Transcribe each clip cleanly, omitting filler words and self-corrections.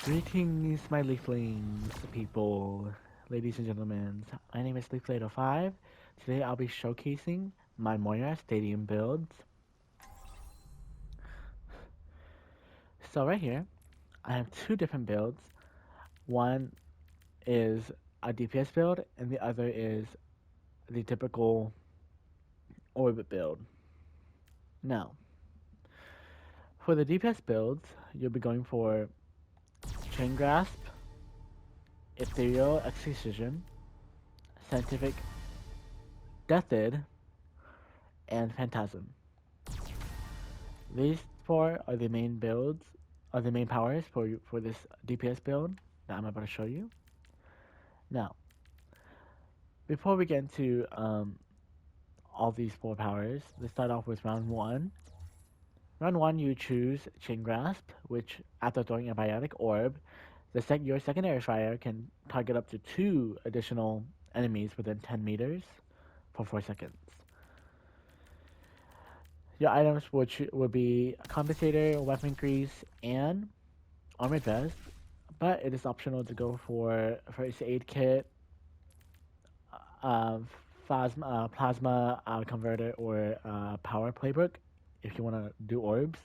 Greetings, my Leaflings, people, ladies and gentlemen. My name is Leaflater5. Today I'll be showcasing my Moira Stadium builds. So right here, I have two different builds. One is a DPS build, and the other is the typical orbit build. Now, for the DPS builds, you'll be going for Chain Grasp, Ethereal Execution, Scientific Deathid, and Phantasm. These four are the main builds, are the main powers for this DPS build that I'm about to show you. Now, before we get into all these four powers, let's start off with round one. Round one, you choose Chain Grasp, which after throwing a biotic orb, your secondary fire can target up to 2 additional enemies within 10 meters for 4 seconds. Your items would be a compensator, weapon grease, and armored vest, but it is optional to go for first aid kit, plasma converter, or power playbook if you want to do orbs.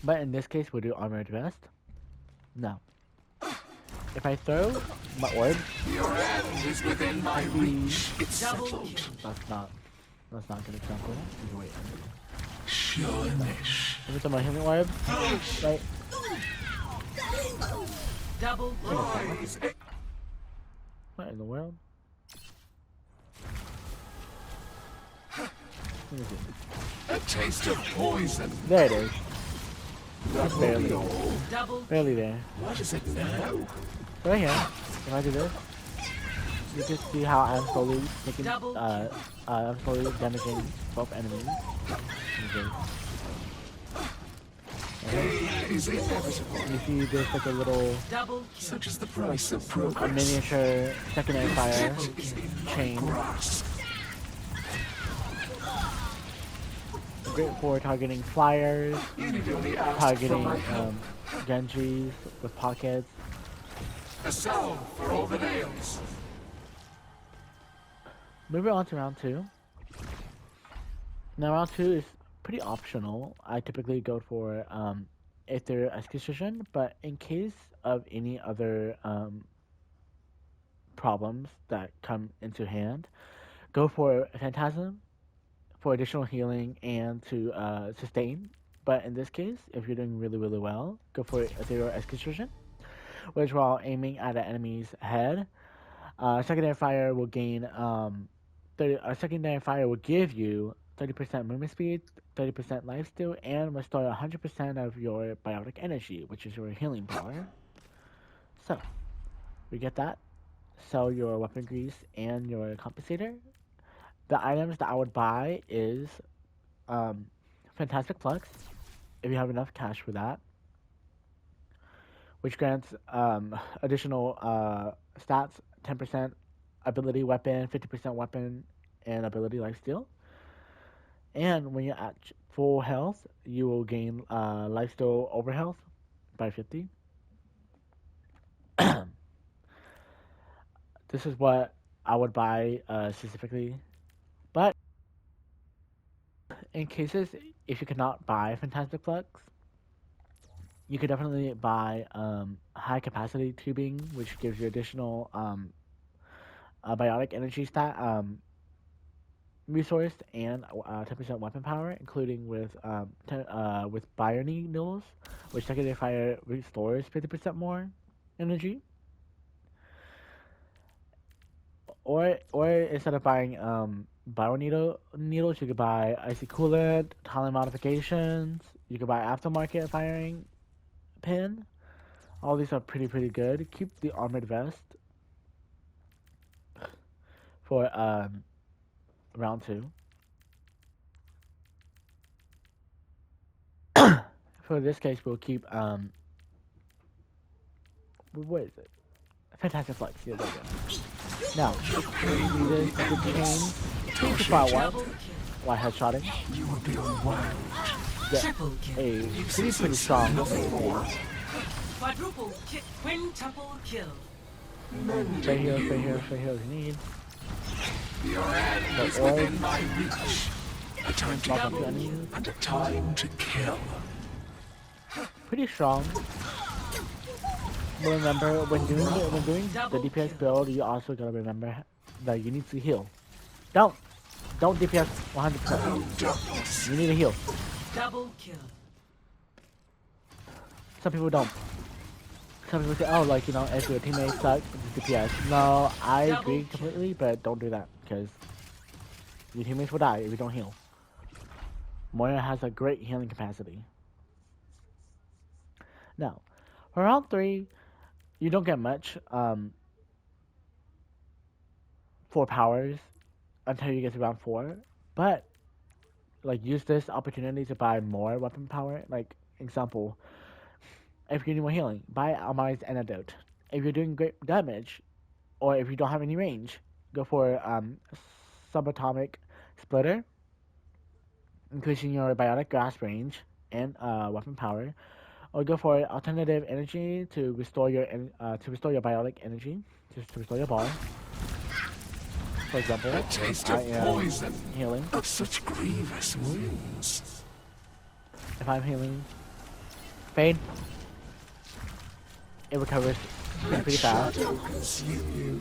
But in this case, we'll do armored vest. Now, if I throw my orb, your end is within my reach. It's settled. That's not a good example. Wait. Surenish. Let me throw my healing orb. Right. Double Rise. What in the world? Let me see. A taste of poison. There it is. It's barely double there. What is it now? So right here, if I do this, you can see how I'm slowly taking, I'm slowly damaging both enemies. Okay. Is inevitable. You see there's like a little double Such is the price of a progress. miniature secondary fire Is in chain. grasp. Great for targeting flyers, You need only ask for targeting my help. Genjis with pockets. A salve for all the nails. Moving on to round two. Now round two is pretty optional. I typically go for Aether Execution, but in case of any other problems that come into hand, go for Phantasm for additional healing and to sustain. But in this case, if you're doing really well, go for Ethereal Execution, which while aiming at an enemy's head, secondary fire will gain secondary fire will give you 30% movement speed, 30% lifesteal, and restore 100% of your biotic energy, which is your healing power. So, we get that. Sell your weapon grease and your compensator. The items that I would buy is Fantastic Flux, if you have enough cash for that, which grants additional stats, 10% ability weapon, 50% weapon, and ability lifesteal. And when you're at full health, you will gain lifesteal over health by 50. This is what I would buy specifically. But in cases if you cannot buy Fantastic Flux, you could definitely buy high capacity tubing, which gives you additional biotic energy stat resource and 10% weapon power, including with Biony Needles, which secondary fire restores 50% more energy. Or instead of buying Bio Needles, you could buy Icy Coolant, Talent Modifications. You could buy Aftermarket Firing Pin. All these are pretty good. Keep the Armored Vest for round two. For this case, we'll keep what is it? Fantastic Flux. Yeah, there we go. Now, you can change to fire one while headshotting. You will be unwound. get Triple kill. a pretty strong game. Quadruple kill. Quintuple kill. Stay here if you need. Your end is within my reach. A time to Welcome heal to enemies. and a time to kill. Pretty strong. But remember, when doing the DPS build, you also gotta remember that you need to heal. Don't DPS 100%. You need to heal. Double kill. Some people don't. Some people say, oh, like, you know, if your teammates suck, just DPS. No, I agree completely, but don't do that, because your teammates will die if you don't heal. Moira has a great healing capacity. Now, for round 3, you don't get much for powers until you get to round 4, but like use this opportunity to buy more weapon power. Like example, if you need more healing, buy Almari's Antidote. If you're doing great damage, or if you don't have any range, go for Subatomic Splitter, increasing your Biotic Grasp range and weapon power, or go for Alternative Energy to restore your Biotic energy, just to restore your bar. For example, A taste I of am poison healing. of such grievous wounds. If I'm healing, Fade, it recovers pretty fast. Shadow consume you.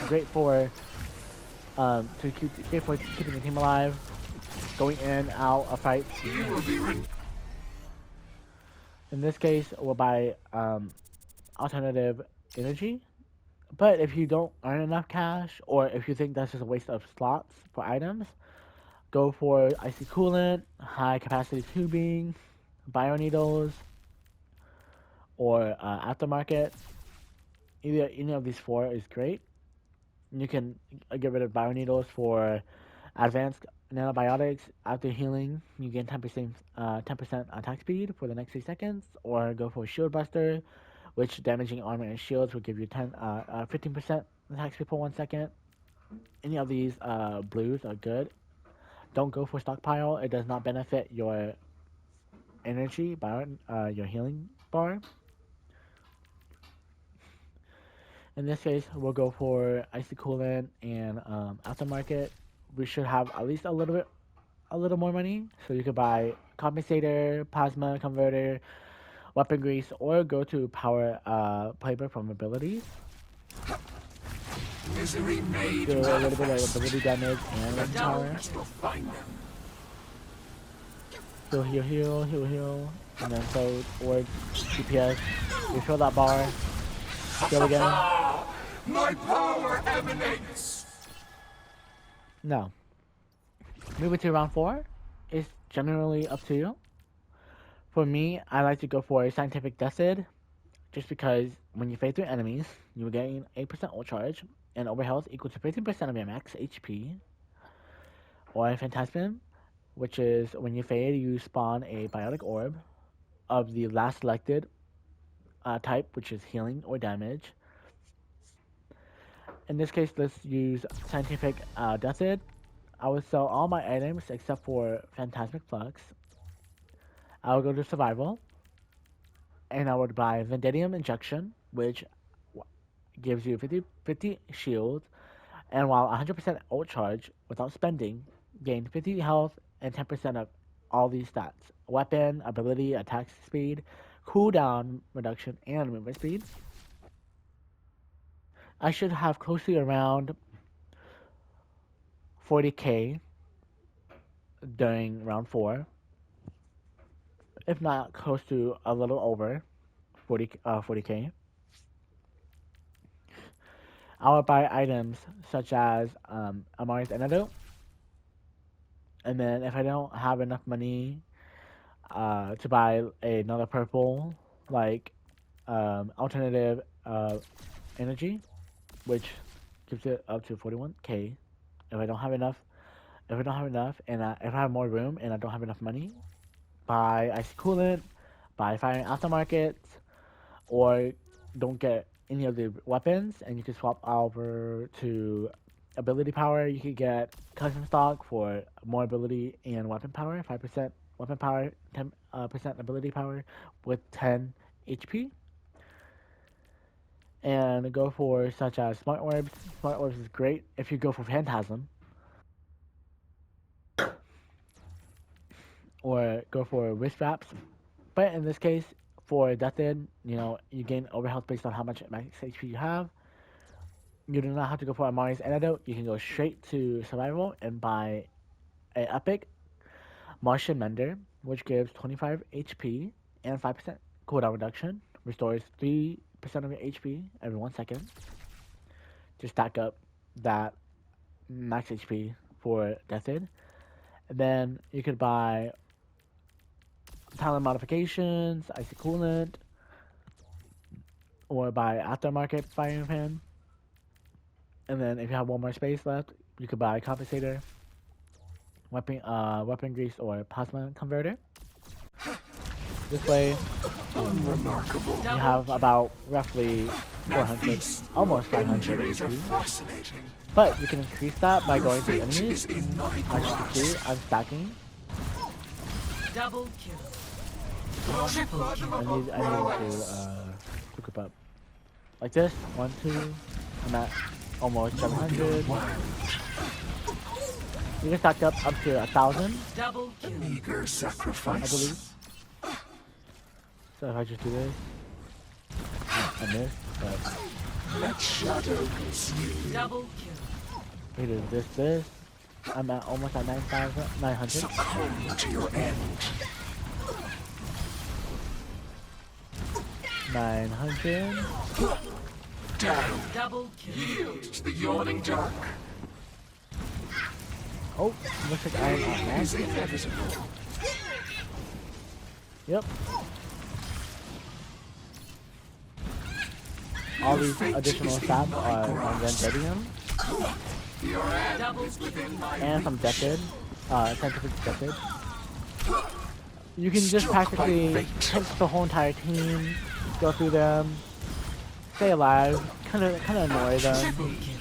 Great for keeping the team alive, going in, out of fights. You will be In this case, we'll buy alternative energy. But if you don't earn enough cash, or if you think that's just a waste of slots for items, go for icy coolant, high capacity tubing, bio needles, or aftermarket. Either any of these 4 is great. You can get rid of bio needles for advanced nanobiotics. After healing, you gain 10% attack speed for the next 3 seconds, or go for shield buster, which damaging armor and shields will give you 15% attack speed for 1 second. Any of these blues are good. Don't go for stockpile. It does not benefit your energy bar, your healing bar. In this case, we'll go for icy coolant and aftermarket. We should have at least a little more money, so you could buy compensator, plasma converter, weapon grease, or go to power playbook from abilities. misery made Do a little bit of manifest. ability damage and weapon power. Darkness will find them. Heal, and then so towards DPS. Refill that bar. Heal again. My power emanates. Now, moving to round 4 is generally up to you. For me, I like to go for a scientific decid, just because when you fade through enemies, you will gain 8% ult charge and overhealth equal to 15% of your max HP. Or a phantasm, which is when you fade, you spawn a biotic orb of the last selected type, which is healing or damage. In this case, let's use scientific decid. I would sell all my items except for Phantasmic Flux. I would go to Survival, and I would buy Vendetium Injection, which gives you 50 shield, and while 100% ult charge without spending, gain 50 health and 10% of all these stats. Weapon, ability, attack speed, cooldown reduction, and movement speed. I should have closely around 40k during round 4, if not close to a little over 40k. I would buy items such as Amari's Antidote, and then if I don't have enough money to buy another purple, like alternative energy, which gives it up to 41k. If I don't have enough, and if I have more room and I don't have enough money, buy ice coolant, buy fire aftermarket, or don't get any of the weapons, and you can swap over to ability power. You could get custom stock for more ability and weapon power, 5% weapon power, 10% ability power with 10 HP. And go for such as Smart Orbs. Smart Orbs is great if you go for Phantasm. Or go for Wrist Wraps. But in this case, for Death End, you gain over health based on how much max HP you have. You do not have to go for Amari's Antidote. You can go straight to Survival and buy a epic Martian Mender, which gives 25 HP and 5% cooldown reduction. Restores 3% of your HP every 1 second. To stack up that max HP for Death End. And then you could buy Talent Modifications, Icy Coolant, or buy Aftermarket Firing Pan. And then if you have one more space left, you could buy Compensator, Weapon Grease, or Plasma Converter. This way, Unremarkable. you have about roughly 400, almost 500 HP. But you can increase that by going to enemies. As you can see, I'm stacking. Double kill. Triple kill. I need to group up. Like this. 1, 2. I'm at almost 700. You can stack up to 1,000. Double kill. Meager I sacrifice. believe. So if I just do this, I miss, but Let shadow consume. Double kill. we do this. I'm at almost at 900. Succumb to your end. 900. Down. Double kill. Yield to the yawning dark. Oh, looks like I'm at max. Is inevitable. Yep. All these additional stats are from Vendedium Your end Double is within my and from reach. Decade, Scientific Decade. You can just practically take the whole entire team, go through them, stay alive, kind of annoy them, Triple kill.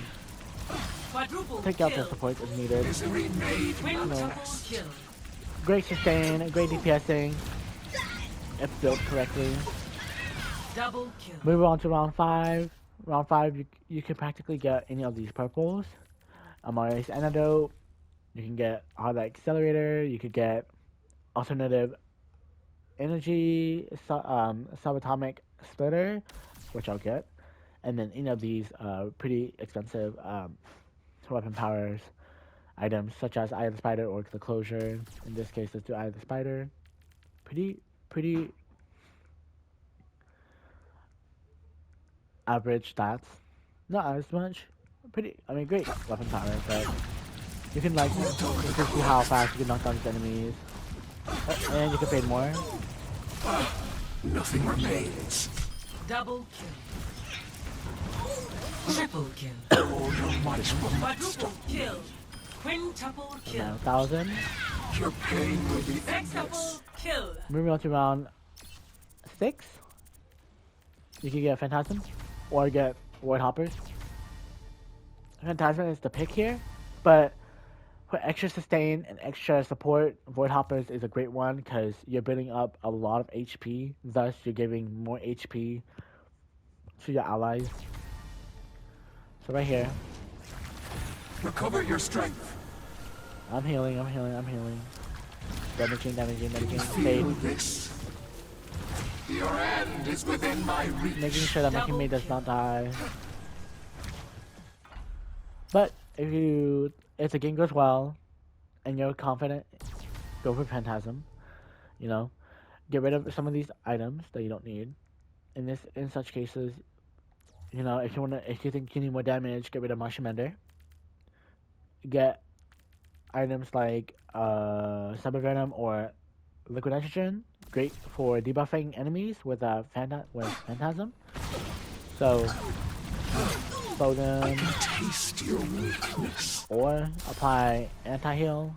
Quadruple take out kill. their support if needed. Misery made Quintuple manifest. kill. Great sustain, great DPSing, if built correctly. Double kill. Move on to round 5. Round 5, you can practically get any of these purples. Amari's Antidote, you can get Hard Accelerator, you could get Alternative Energy, Subatomic Splitter, which I'll get. And then any of these pretty expensive weapon powers items, such as Eye of the Spider or the Closure. In this case, let's do Eye of the Spider. Pretty average stats. Not as much. Great weapon power, but you can see how fast you can knock down these enemies. And you can pay more. Nothing remains. Double kill. Triple kill. All your might will not Quadruple stop. kill. Quintuple kill. 1,000. Your pain will be Sextuple endless. kill. Moving on to round 6. You can get Phantasm or get Void Hoppers. Phantasm is the pick here, but for extra sustain and extra support, Void Hoppers is a great one because you're building up a lot of HP, thus you're giving more HP to your allies. So right here, Recover your strength. I'm healing. Damaging, Feel fade. this. Your end is within my reach. Making sure that my teammate does not die. But if the game goes well, and you're confident, go for Phantasm. Get rid of some of these items that you don't need. In such cases, if you think you need more damage, get rid of Martian Mender. Get items like Cyber Venom or Liquid Nitrogen, great for debuffing enemies with Phantasm. So slow I them, can taste your weakness. or apply anti-heal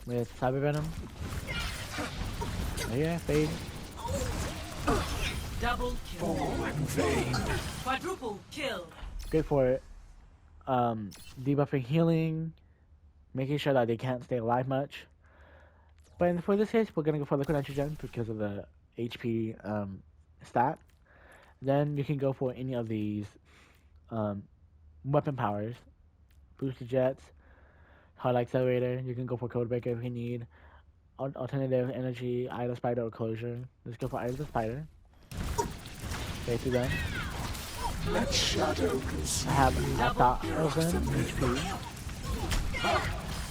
with Cyber Venom. Right here, fade. Double kill. All in vain. Quadruple kill. Great for debuffing healing, making sure that they can't stay alive much. But for this case, we're gonna go for liquid nitrogen because of the HP stat. Then you can go for any of these um, weapon powers, boosted jets, hard accelerator. You can go for codebreaker if you need. Alternative energy, eye of the spider, or closure. Let's go for eye of the spider. Okay, through them. Let shadow I have 1,000 HP.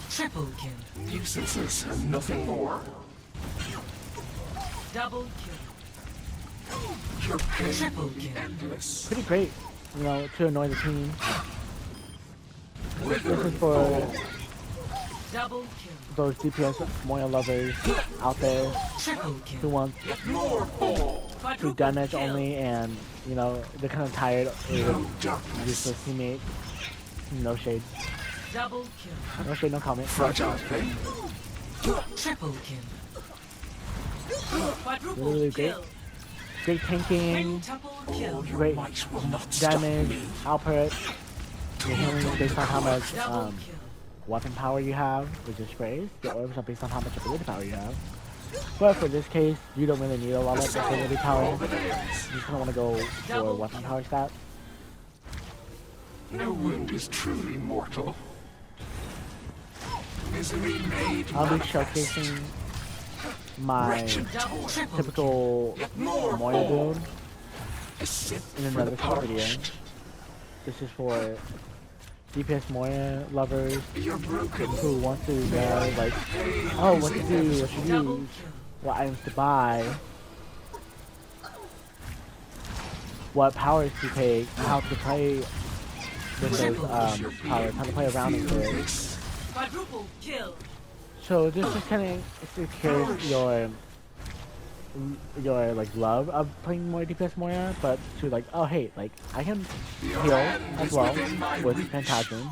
Triple kill. nuisances and nothing more. Double kill. Your pain Triple will be kill. endless. Pretty great, to annoy the team. This Wither is for Double kill. those DPS Moira lovers out there Triple who kill. want more ball. to Quadruple damage kill. only, and they're kind of tired of No darkness. useless teammates. No shade. Double kill. No shade, no comment. Fragile thing. Triple kill. Quadruple Really great. kill. Great tanking, Quintuple kill. Your great might will not stop damage, me. output. Your healing is based on how much Double kill. weapon power you have, which is sprays. Your orbs are based on how much ability power you have. But for this case, you don't really need a lot of ability power. You just kind of want to go for weapon power stats. No wound is truly mortal. Misery made I'll be manifest. showcasing my Wretched Double toil. triple. typical More Moira ball. build A sip in for the another video. parched. This is for DPS Moira lovers You're broken. who want to know, like, oh, what to do, what to Double use, kill. what items to buy, what powers to take, how to play with those powers, how to play around with it. This Quadruple kill. So this just kind of secures your like love of playing more DPS Moira, but to like, oh hey, like I can heal as well with Phantasm.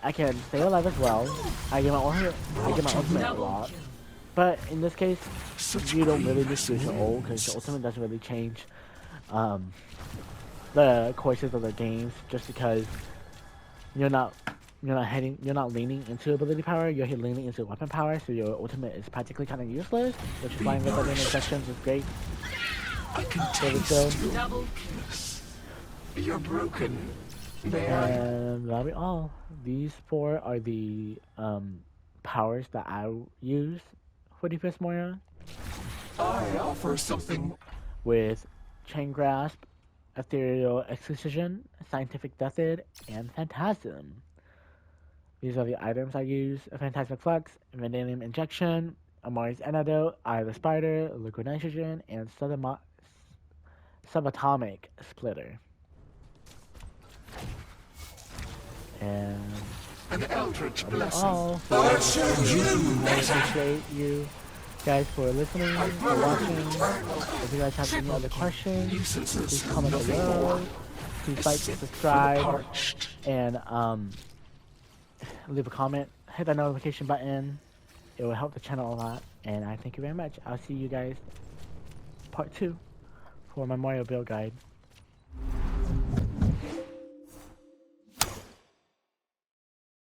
I can stay alive as well. I get my ultimate a Double lot. kill. But in this case, such you don't really need grievous to use your wound. ult because your ultimate doesn't really change the courses of the games just because you're not leaning into ability power, you're leaning into weapon power, so your ultimate is practically kind of useless, which is why the intersections is great. I can There we taste go. your Double weakness. You're broken. May I? And that'll be all. These 4 are the powers that I use for DPS Moira, I offer something. with Chain Grasp, Ethereal Excision, Scientific Method, and Phantasm. These are the items I use: a Phantasmic Flux, Vanadium Injection, Amari's Antidote, Eye of the Spider, Liquid Nitrogen, and Subatomic Splitter. And An eldritch that's blessing. all. I shall I appreciate you guys for listening, for watching. If you guys have any other questions, Nuisances please and comment nothing below. more. Please like, Sip for the subscribe, parched. and leave a comment. Hit that notification button. It will help the channel a lot. And I thank you very much. I'll see you guys part 2 for my Mario build guide.